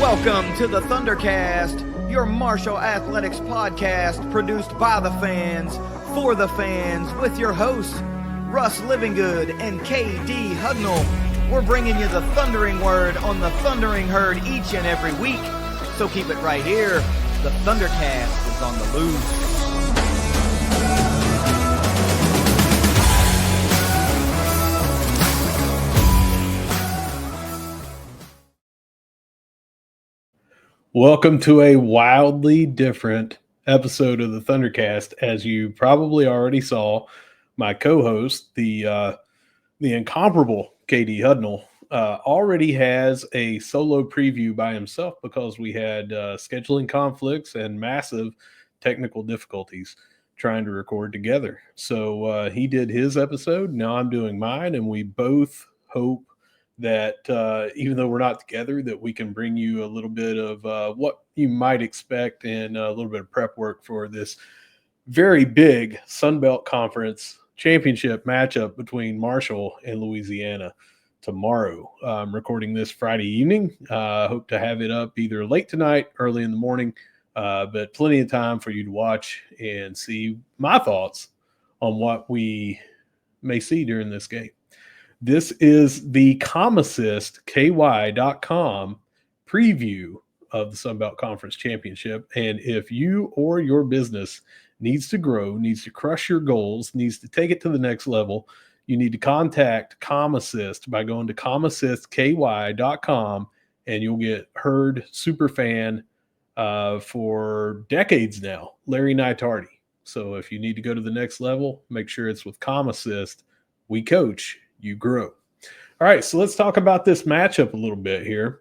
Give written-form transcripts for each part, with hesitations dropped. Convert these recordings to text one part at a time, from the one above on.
Welcome to the ThunderCast, your Marshall Athletics podcast produced by the fans, for the fans, with your hosts, Russ Livingood and KD Hugnall. We're bringing you the thundering word on the thundering herd each and every week, so keep it right here. The ThunderCast is on the loose. Welcome to a wildly different episode of the ThunderCast. As you probably already saw, my co-host, the incomparable KD Hugnall, already has a solo preview by himself because we had scheduling conflicts and massive technical difficulties trying to record together. So he did his episode. Now I'm doing mine, and we both hope that even though we're not together, that we can bring you a little bit of what you might expect and a little bit of prep work for this very big Sun Belt Conference championship matchup between Marshall and Louisiana tomorrow. I'm recording this Friday evening. Hope to have it up either late tonight, early in the morning, but plenty of time for you to watch and see my thoughts on what we may see during this game. This is the ComAssist, KY.com preview of the Sun Belt Conference Championship. And if you or your business needs to grow, needs to crush your goals, needs to take it to the next level, you need to contact ComAssist by going to ComAssistKY.com, and you'll get Herd Superfan for decades now, Larry Nightardy. So if you need to go to the next level, make sure it's with ComAssist. We coach, you grow. All right, so let's talk about this matchup a little bit here.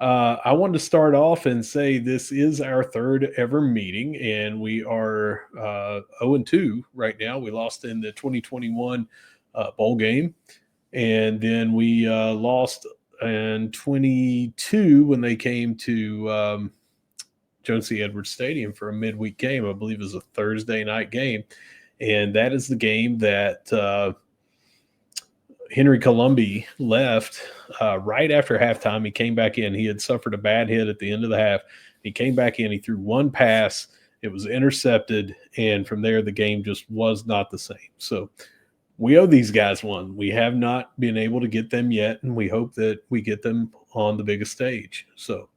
I wanted to start off and say this is our third ever meeting, and we are 0-2 right now. We lost in the 2021 bowl game, and then we lost in 22 when they came to Joan C. Edwards Stadium for a midweek game. I believe it was a Thursday night game, and that is the game that Henry Colombi left right after halftime. He came back in. He had suffered a bad hit at the end of the half. He came back in. He threw one pass. It was intercepted, and from there the game just was not the same. So we owe these guys one. We have not been able to get them yet, and we hope that we get them on the biggest stage. So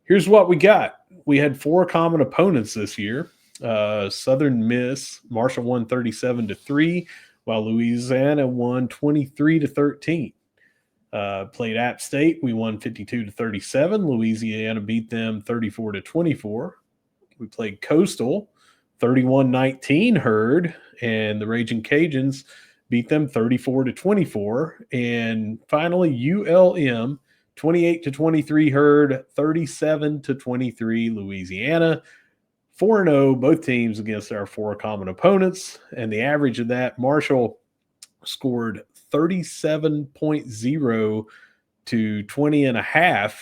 here's what we got. We had four common opponents this year. Southern Miss, Marshall won 37-3. While Louisiana won 23-13. Played App State, we won 52-37. Louisiana beat them 34-24. We played Coastal, 31-19 Herd, and the Raging Cajuns beat them 34-24. And finally, ULM, 28-23 Herd, 37-23 Louisiana. 4-0, both teams against our four common opponents. And the average of that, Marshall scored 37.0 to 20.5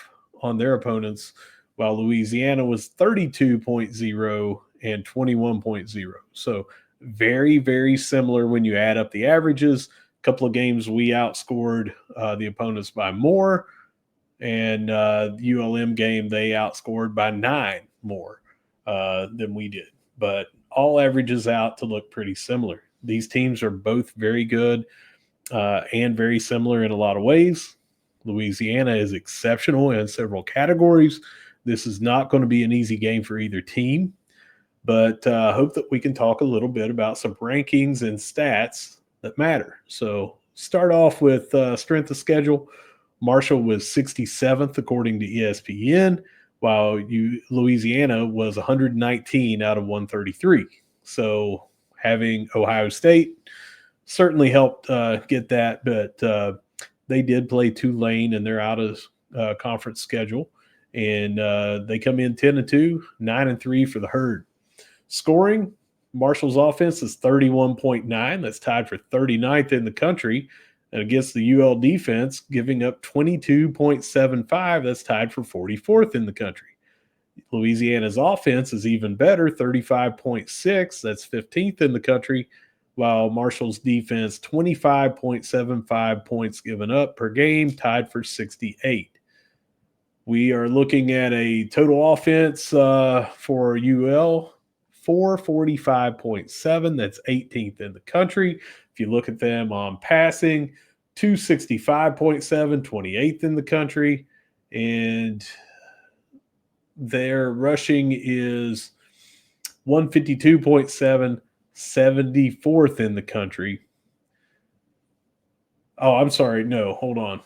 on their opponents, while Louisiana was 32.0 and 21.0. So very, very similar when you add up the averages. A couple of games we outscored the opponents by more, and ULM game they outscored by 9 more than we did, but all averages out to look pretty similar. These teams are both very good and very similar in a lot of ways. Louisiana is exceptional in several categories. This is not going to be an easy game for either team, but I hope that we can talk a little bit about some rankings and stats that matter. So start off with strength of schedule. Marshall was 67th according to ESPN, while Louisiana was 119 out of 133. So having Ohio State certainly helped get that, but they did play Tulane in their out-of-conference schedule, and they come in 10-2, 9-3 for the Herd. Scoring, Marshall's offense is 31.9. That's tied for 39th in the country. And against the UL defense, giving up 22.75, that's tied for 44th in the country. Louisiana's offense is even better, 35.6, that's 15th in the country, while Marshall's defense, 25.75 points given up per game, tied for 68. We are looking at a total offense for UL 445.7. That's 18th in the country. If you look at them on passing, 265.7, 28th in the country. And their rushing is 152.7, 74th in the country. Oh, I'm sorry. No, hold on.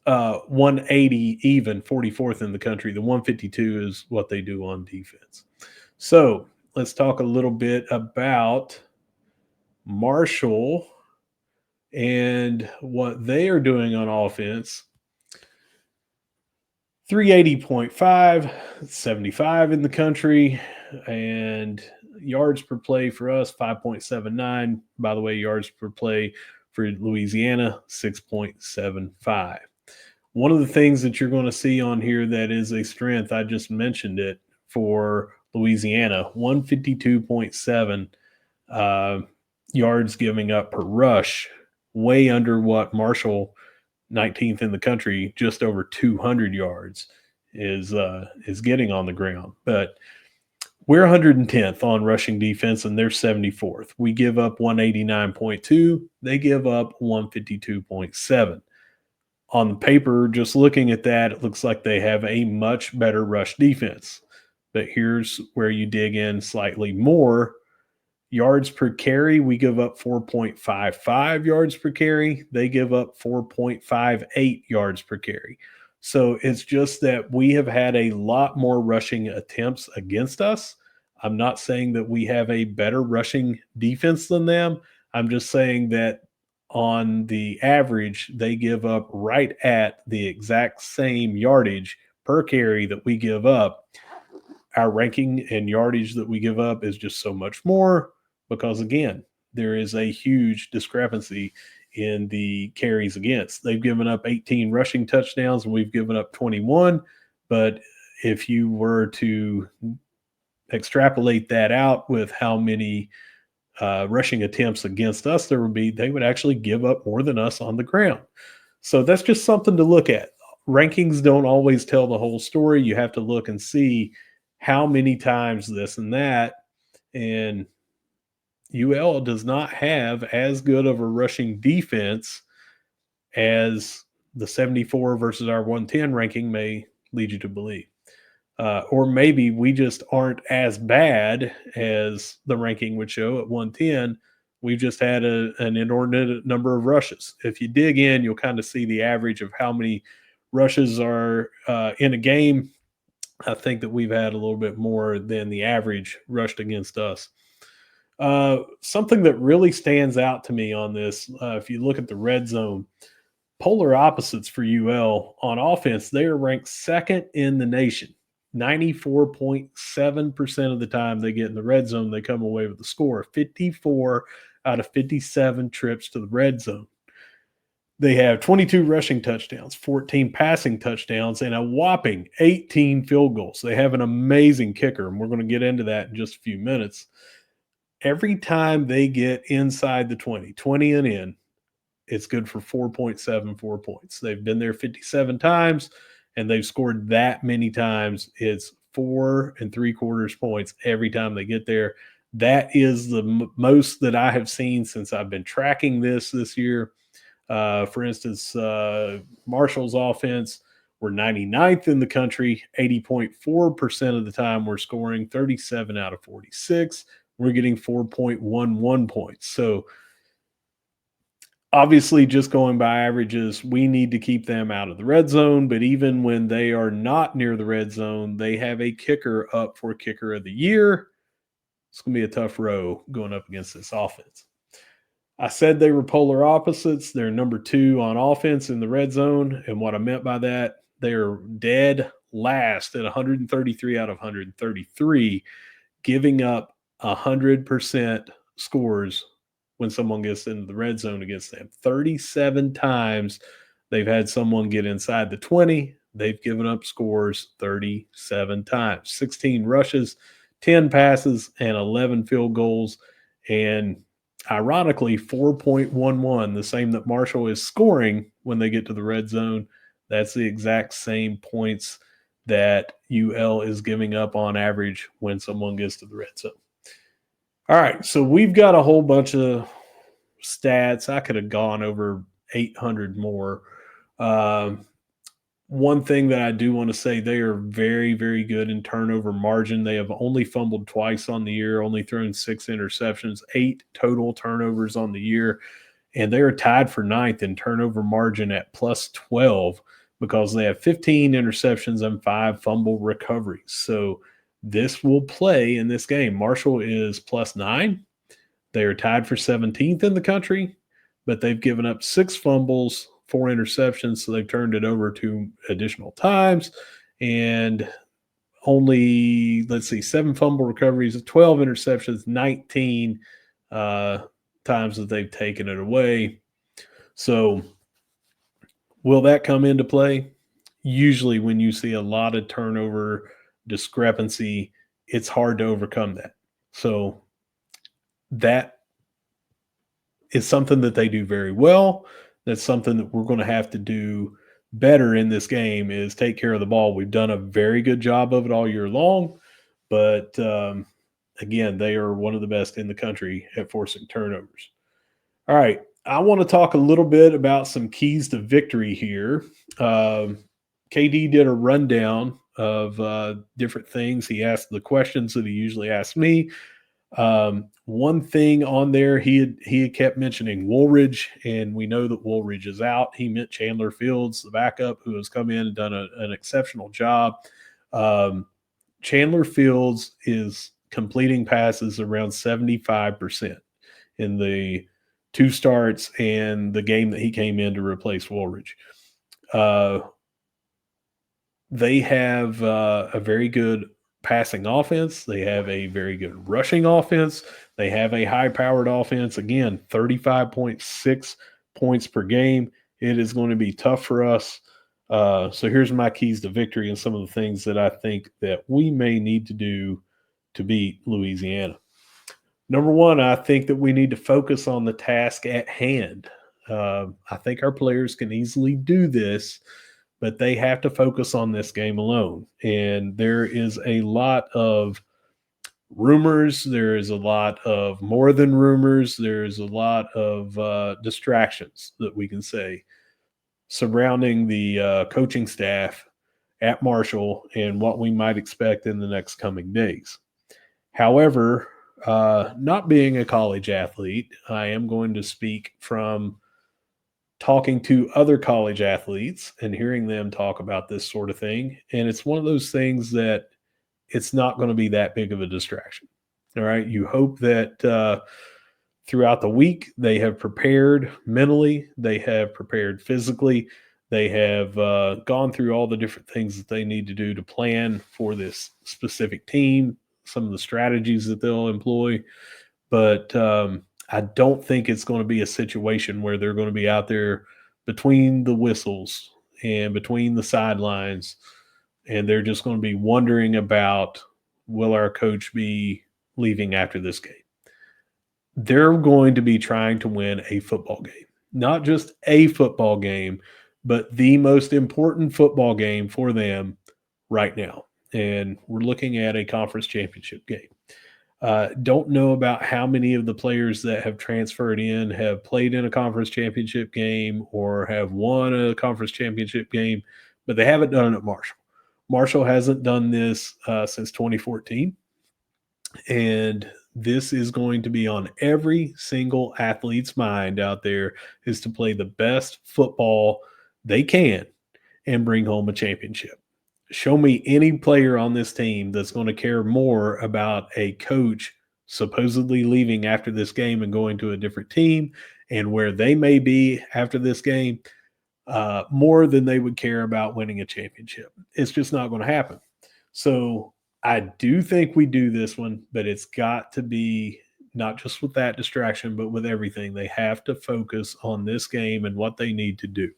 180 even, 44th in the country. The 152 is what they do on defense. So let's talk a little bit about Marshall and what they are doing on offense. 380.5, 75 in the country, and yards per play for us, 5.79. By the way, yards per play for Louisiana, 6.75. One of the things that you're going to see on here that is a strength, I just mentioned it, for Louisiana, 152.7 yards giving up per rush, way under what Marshall, 19th in the country, just over 200 yards is getting on the ground. But we're 110th on rushing defense, and they're 74th. We give up 189.2. They give up 152.7. On the paper, just looking at that, it looks like they have a much better rush defense. But here's where you dig in slightly more. Yards per carry, we give up 4.55 yards per carry. They give up 4.58 yards per carry. So it's just that we have had a lot more rushing attempts against us. I'm not saying that we have a better rushing defense than them. I'm just saying that on the average, they give up right at the exact same yardage per carry that we give up. Our ranking and yardage that we give up is just so much more because, again, there is a huge discrepancy in the carries against. They've given up 18 rushing touchdowns and we've given up 21. But if you were to extrapolate that out with how many rushing attempts against us there would be, they would actually give up more than us on the ground. So that's just something to look at. Rankings don't always tell the whole story. You have to look and see how many times this and that. And UL does not have as good of a rushing defense as the 74 versus our 110 ranking may lead you to believe. Or maybe we just aren't as bad as the ranking would show at 110. We've just had an inordinate number of rushes. If you dig in, you'll kind of see the average of how many rushes are in a game. I think that we've had a little bit more than the average rushed against us. Something that really stands out to me on this, if you look at the red zone, polar opposites for UL on offense, they are ranked second in the nation. 94.7% of the time they get in the red zone, they come away with the score. 54 out of 57 trips to the red zone. They have 22 rushing touchdowns, 14 passing touchdowns, and a whopping 18 field goals. They have an amazing kicker, and we're going to get into that in just a few minutes. Every time they get inside the 20 and in, it's good for 4.74 points. They've been there 57 times, and they've scored that many times. It's 4 3/4 points every time they get there. That is the most that I have seen since I've been tracking this year. For instance, Marshall's offense, we're 99th in the country, 80.4% of the time we're scoring, 37 out of 46. We're getting 4.11 points. So obviously, just going by averages, we need to keep them out of the red zone. But even when they are not near the red zone, they have a kicker up for kicker of the year. It's going to be a tough row going up against this offense. I said they were polar opposites. They're number 2 on offense in the red zone. And what I meant by that, they're dead last at 133 out of 133, giving up 100% scores when someone gets into the red zone against them. 37 times they've had someone get inside the 20. They've given up scores 37 times. 16 rushes, 10 passes, and 11 field goals. And ironically, 4.11, the same that Marshall is scoring when they get to the red zone. That's the exact same points that UL is giving up on average when someone gets to the red zone. All right, so we've got a whole bunch of stats. I could have gone over 800 more. One thing that I do want to say, they are very, very good in turnover margin. They have only fumbled twice on the year, only thrown 6 interceptions, 8 total turnovers on the year. And they are tied for 9th in turnover margin at plus 12 because they have 15 interceptions and 5 fumble recoveries. So this will play in this game. Marshall is plus 9. They are tied for 17th in the country, but they've given up 6 fumbles, 4 interceptions, so they've turned it over 2 additional times. And only, 7 fumble recoveries, 12 interceptions, 19 times that they've taken it away. So will that come into play? Usually when you see a lot of turnover discrepancy, it's hard to overcome that. So that is something that they do very well. That's something that we're going to have to do better in this game, is take care of the ball. We've done a very good job of it all year long, but again, they are one of the best in the country at forcing turnovers. All right, I want to talk a little bit about some keys to victory here. KD did a rundown of different things. He asked the questions that he usually asks me. One thing on there, he had kept mentioning Woolridge, and we know that Woolridge is out. He meant Chandler Fields, the backup, who has come in and done an exceptional job. Chandler Fields is completing passes around 75% in the 2 starts and the game that he came in to replace Woolridge. They have a very good passing offense. They have a very good rushing offense. They have a high-powered offense. Again, 35.6 points per game. It is going to be tough for us. So here's my keys to victory and some of the things that I think that we may need to do to beat Louisiana. Number 1, I think that we need to focus on the task at hand. I think our players can easily do this, but they have to focus on this game alone. And there is a lot of rumors. There is a lot of more than rumors. There's a lot of distractions that we can say surrounding the coaching staff at Marshall and what we might expect in the next coming days. However, not being a college athlete, I am going to speak from talking to other college athletes and hearing them talk about this sort of thing. And it's one of those things that it's not going to be that big of a distraction. All right. You hope that throughout the week they have prepared mentally, they have prepared physically, they have gone through all the different things that they need to do to plan for this specific team, some of the strategies that they'll employ. But I don't think it's going to be a situation where they're going to be out there between the whistles and between the sidelines, and they're just going to be wondering about, will our coach be leaving after this game? They're going to be trying to win a football game, not just a football game, but the most important football game for them right now. And we're looking at a conference championship game. Don't know about how many of the players that have transferred in have played in a conference championship game or have won a conference championship game, but they haven't done it at Marshall. Marshall hasn't done this since 2014, and this is going to be on every single athlete's mind out there, is to play the best football they can and bring home a championship. Show me any player on this team that's going to care more about a coach supposedly leaving after this game and going to a different team and where they may be after this game more than they would care about winning a championship. It's just not going to happen. So I do think we do this one, but it's got to be not just with that distraction, but with everything. They have to focus on this game and what they need to do.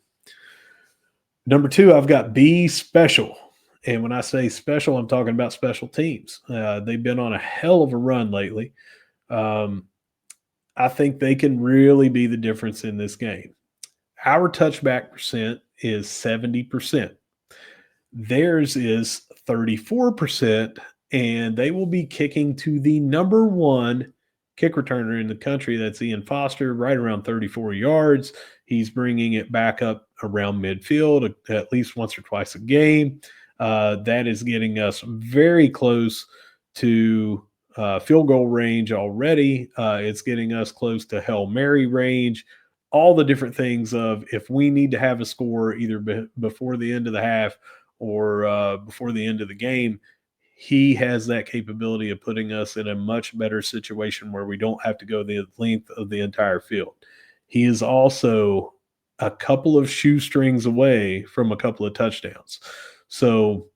Number 2, I've got be special. And when I say special, I'm talking about special teams. They've been on a hell of a run lately. I think they can really be the difference in this game. Our touchback percent is 70%. Theirs is 34%, and they will be kicking to the number one kick returner in the country. That's Ian Foster, right around 34 yards. He's bringing it back up around midfield at least once or twice a game. That is getting us very close to field goal range already. It's getting us close to Hail Mary range. All the different things of if we need to have a score either before the end of the half or before the end of the game, he has that capability of putting us in a much better situation where we don't have to go the length of the entire field. He is also a couple of shoestrings away from a couple of touchdowns. So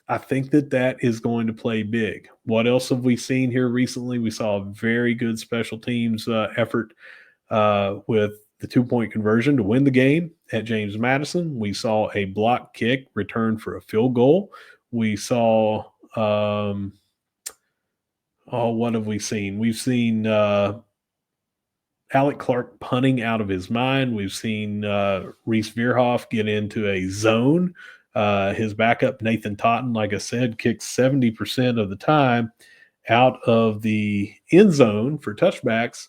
I think that is going to play big. What else have we seen here recently? We saw a very good special teams effort with the 2-point conversion to win the game at James Madison. We saw a block kick return for a field goal. We saw, what have we seen? We've seen Alec Clark punting out of his mind. We've seen Reese Veerhoff get into a zone. His backup, Nathan Totten, like I said, kicked 70% of the time out of the end zone for touchbacks,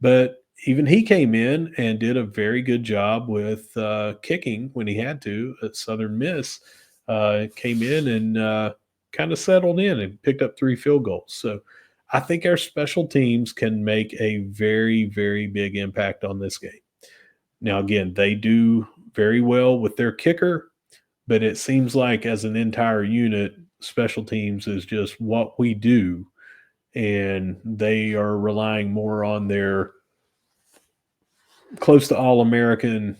but even he came in and did a very good job with kicking when he had to at Southern Miss. Came in and kind of settled in and picked up 3 field goals. So I think our special teams can make a very, very big impact on this game. Now, again, they do very well with their kicker, but it seems like as an entire unit, special teams is just what we do, and they are relying more on their close to All-American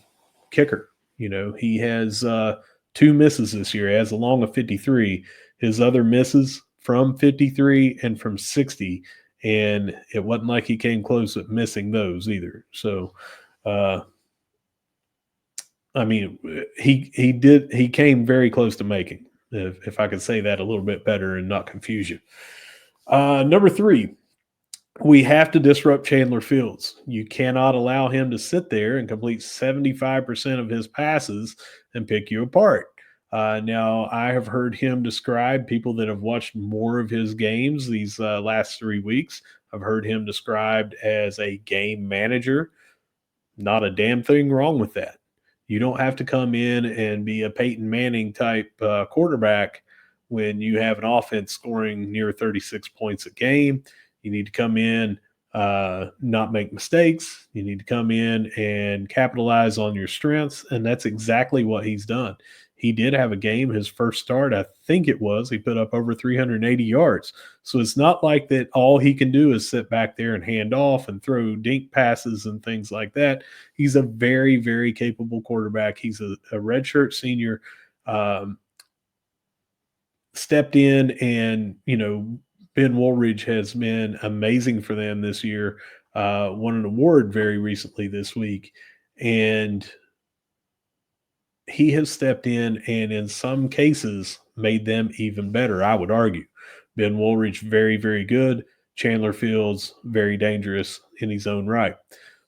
kicker. You know, he has 2 misses this year. He has a long of 53. His other misses from 53 and from 60, and it wasn't like he came close at missing those either. So, I mean, he came very close to making, if I could say that a little bit better and not confuse you. Number 3, we have to disrupt Chandler Fields. You cannot allow him to sit there and complete 75% of his passes and pick you apart. Now, I have heard him describe, people that have watched more of his games these last 3 weeks, I've heard him described as a game manager. Not a damn thing wrong with that. You don't have to come in and be a Peyton Manning type quarterback when you have an offense scoring near 36 points a game. You need to come in, not make mistakes. You need to come in and capitalize on your strengths, and that's exactly what he's done. He did have a game, his first start, I think it was, he put up over 380 yards. So it's not like that all he can do is sit back there and hand off and throw dink passes and things like that. He's a very, very capable quarterback. He's a redshirt senior, stepped in, and, you know, Ben Woolridge has been amazing for them this year, won an award very recently this week, and he has stepped in and in some cases made them even better, I would argue. Ben Woolridge, very, very good. Chandler Fields, very dangerous in his own right.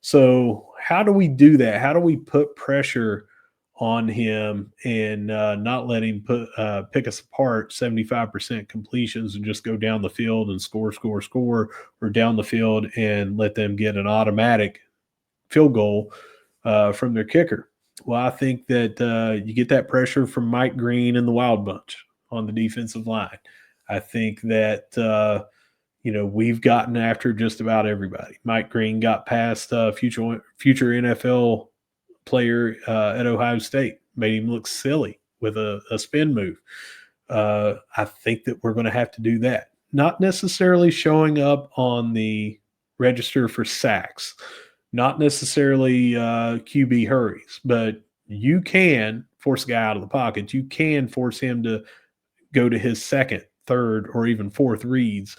So how do we do that? How do we put pressure on him and not let him pick us apart 75% completions and just go down the field and score, or down the field and let them get an automatic field goal from their kicker? Well, I think that you get that pressure from Mike Green and the Wild Bunch on the defensive line. I think that, we've gotten after just about everybody. Mike Green got past future NFL player at Ohio State, made him look silly with a spin move. I think that we're going to have to do that. Not necessarily showing up on the register for sacks, not necessarily QB hurries, but you can force a guy out of the pocket. You can force him to go to his second, third, or even fourth reads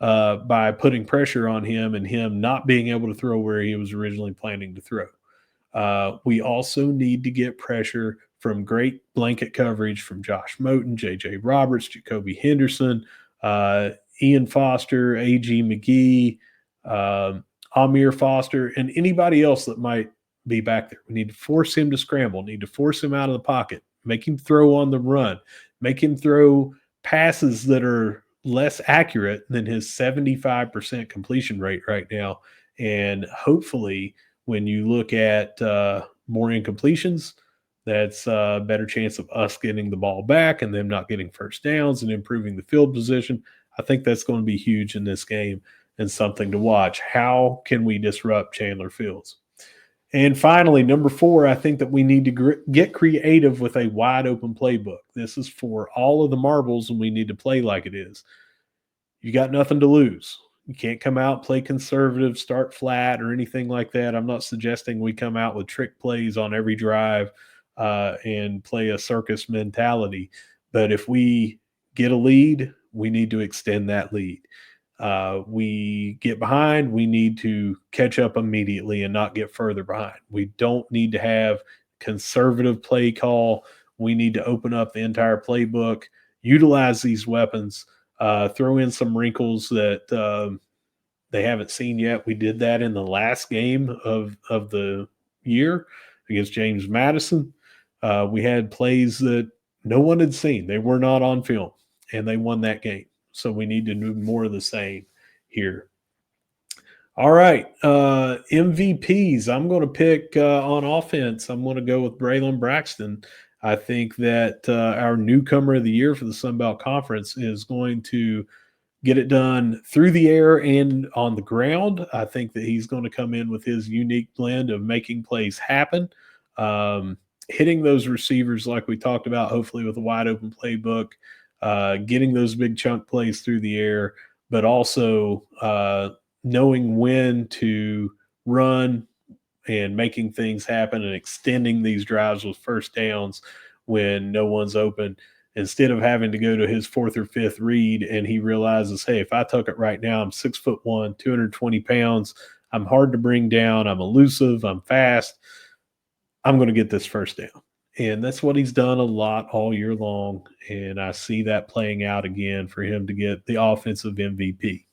by putting pressure on him and him not being able to throw where he was originally planning to throw. We also need to get pressure from great blanket coverage from Josh Moten, J.J. Roberts, Jacoby Henderson, Ian Foster, A.G. McGee, Amir Foster, and anybody else that might be back there. We need to force him to scramble, need to force him out of the pocket, make him throw on the run, Make him throw passes that are less accurate than his 75% completion rate right now. And hopefully, when you look at more incompletions, that's a better chance of us getting the ball back and them not getting first downs and improving the field position. I think that's going to be huge in this game and something to watch. How can we disrupt Chandler Fields? And finally, number 4, I think that we need to get creative with a wide open playbook. This is for all of the marbles, and we need to play like it is. You got nothing to lose. You can't come out, play conservative, start flat, or anything like that. I'm not suggesting we come out with trick plays on every drive and play a circus mentality. But if we get a lead, we need to extend that lead. We get behind, we need to catch up immediately and not get further behind. We don't need to have conservative play call. We need to open up the entire playbook, utilize these weapons, throw in some wrinkles that they haven't seen yet. We did that in the last game of the year against James Madison. We had plays that no one had seen. They were not on film, and they won that game. So we need to do more of the same here. All right, MVPs. I'm going to pick on offense. I'm going to go with Braylon Braxton. I think that our newcomer of the year for the Sun Belt Conference is going to get it done through the air and on the ground. I think that he's going to come in with his unique blend of making plays happen, hitting those receivers like we talked about, hopefully with a wide open playbook, getting those big chunk plays through the air, but also knowing when to run and making things happen and extending these drives with first downs when no one's open, instead of having to go to his 4th or 5th read and he realizes, hey, if I took it right now, I'm 6'1", 220 pounds. I'm hard to bring down. I'm elusive. I'm fast. I'm going to get this first down. And that's what he's done a lot all year long. And I see that playing out again for him to get the offensive MVP.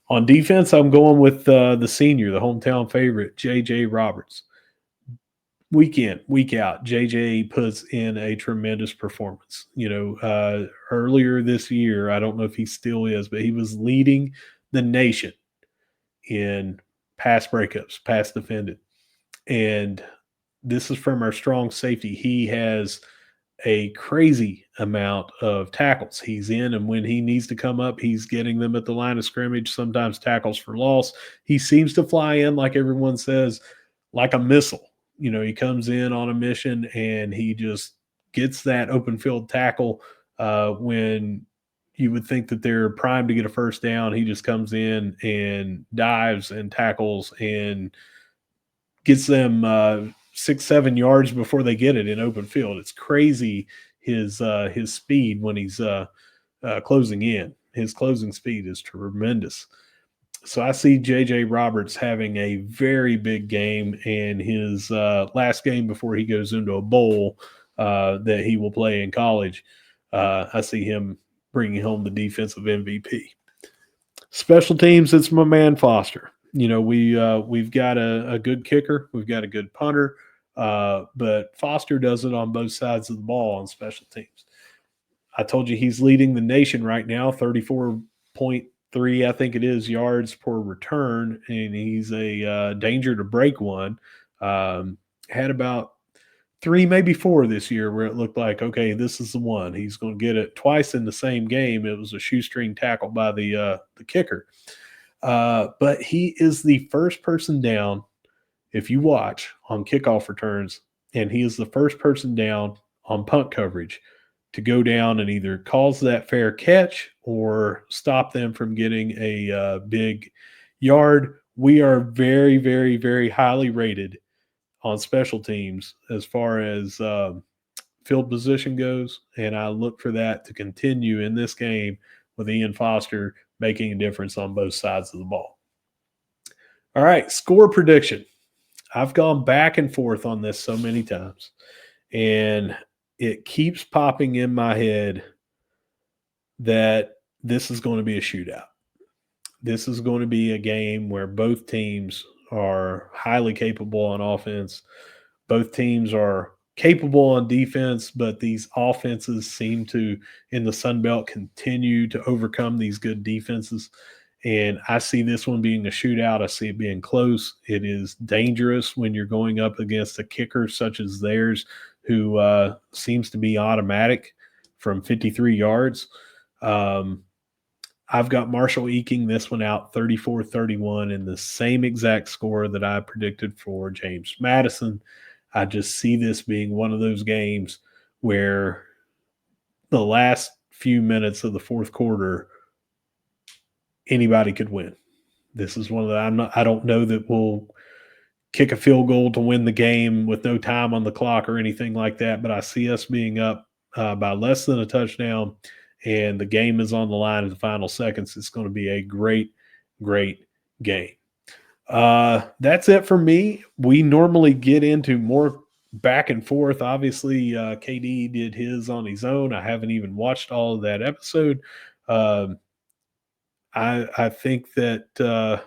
On defense, I'm going with the senior, the hometown favorite, J.J. Roberts. Week in, week out, J.J. puts in a tremendous performance. Earlier this year, I don't know if he still is, but he was leading the nation in pass breakups, pass defended. And this is from our strong safety. He has a crazy amount of tackles. He's in, and when he needs to come up, he's getting them at the line of scrimmage, sometimes tackles for loss. He seems to fly in, like everyone says, like a missile. He comes in on a mission, and he just gets that open field tackle when you would think that they're primed to get a first down. He just comes in and dives and tackles and gets them 6-7 yards before they get it in open field. It's crazy his speed when he's closing in. His closing speed is tremendous. So I see J.J. Roberts having a very big game, and his last game before he goes into a bowl that he will play in college. I see him bringing home the defensive MVP. Special teams, it's my man Foster. We've got a good kicker. We've got a good punter. But Foster does it on both sides of the ball on special teams. I told you he's leading the nation right now, 34.3, I think it is, yards per return, and he's a danger to break one. Had about 3, maybe 4 this year where it looked like, okay, this is the one. He's going to get it twice in the same game. It was a shoestring tackle by the kicker. But he is the first person down, if you watch, on kickoff returns, and he is the first person down on punt coverage to go down and either cause that fair catch or stop them from getting a big yard. We are very, very, very highly rated on special teams as far as field position goes, and I look for that to continue in this game with Ian Foster making a difference on both sides of the ball. All right, score prediction. I've gone back and forth on this so many times, and it keeps popping in my head that this is going to be a shootout. This is going to be a game where both teams are highly capable on offense. Both teams are capable on defense, but these offenses seem to, in the Sun Belt, continue to overcome these good defenses. And I see this one being a shootout. I see it being close. It is dangerous when you're going up against a kicker such as theirs, who seems to be automatic from 53 yards. I've got Marshall eking this one out 34-31 in the same exact score that I predicted for James Madison. I just see this being one of those games where the last few minutes of the fourth quarter, anybody could win. This is one of the, I don't know that we'll kick a field goal to win the game with no time on the clock or anything like that, but I see us being up by less than a touchdown, and the game is on the line in the final seconds. It's going to be a great, great game. That's it for me. We normally get into more back and forth. Obviously, KD did his on his own. I haven't even watched all of that episode. I think that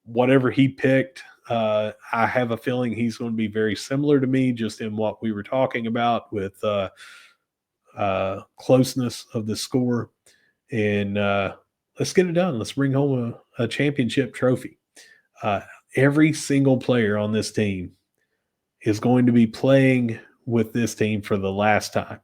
whatever he picked, I have a feeling he's going to be very similar to me, just in what we were talking about with closeness of the score. And let's get it done. Let's bring home a championship trophy. Every single player on this team is going to be playing with this team for the last time.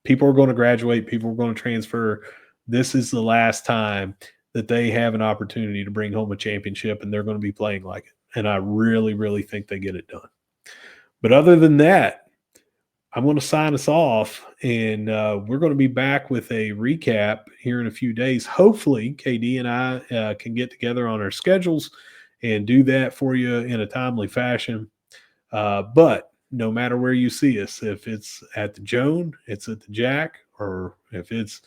People are going to graduate. People are going to transfer. This is the last time that they have an opportunity to bring home a championship, and they're going to be playing like it. And I really, really think they get it done. But other than that, I'm going to sign us off, and we're going to be back with a recap here in a few days. Hopefully, KD and I can get together on our schedules and do that for you in a timely fashion. But no matter where you see us, if it's at the Joan, it's at the Jack, or if it's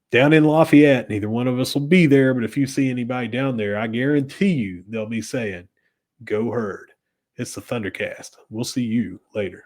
down in Lafayette, neither one of us will be there. But if you see anybody down there, I guarantee you they'll be saying, "Go Herd." It's the ThunderCast. We'll see you later.